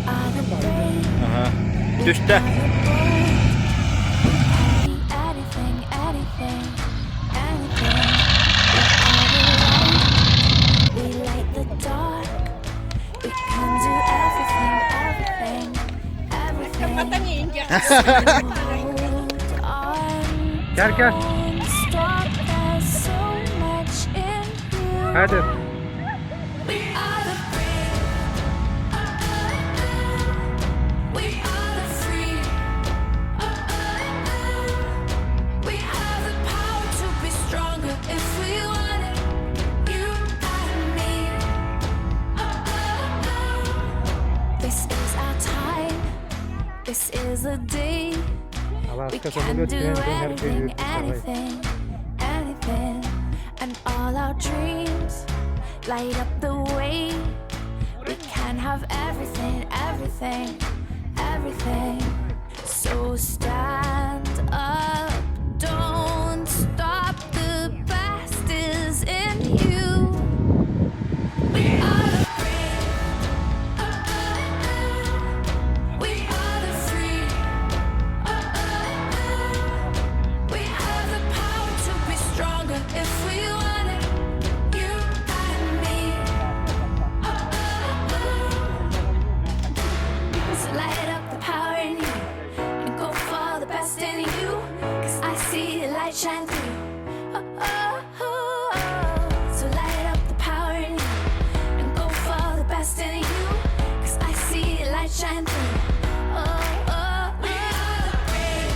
are the brave. Aha. We Düştü. are the bold. Anything, anything, anything. We are the light. We light the dark. We can do everything, everything, everything. Hold on. Gel gel. Don't stop. There's so much in you. Hadi. We are the brave. We are the free. We have the power to be stronger if we want it. You and me. This is our time. This is the day. Allah We aşkına can kabul do etmeyen her şeyi anything, yırtıp anything, anything, and all our dreams light up the way. We can have everything, everything, everything. So stand up, don't stop. The best is in you. We are the brave. We are the free. We have the power to be stronger if we want it. You and me. So light up the power in you and go for the best in you. 'Cause I see the light shine through. So light up the power in you and go for the best in you. 'Cause I see the light shine through. We are the brave.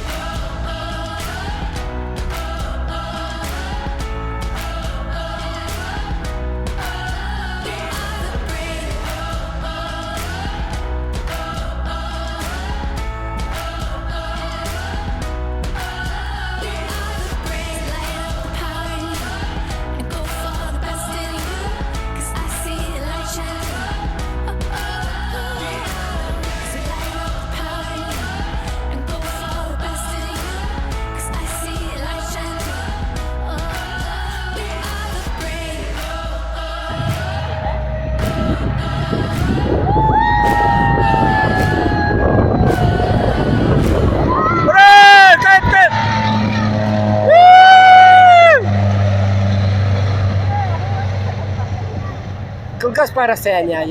We are the brave. We are the brave. Light up the power in you and go for the best in you. 'Cause I see the light shine through. So light up the power in you and go for the best in you. 'Cause I see the light shine through. We are the brave. Hurray! Kalktı. Kung kas para sa niya.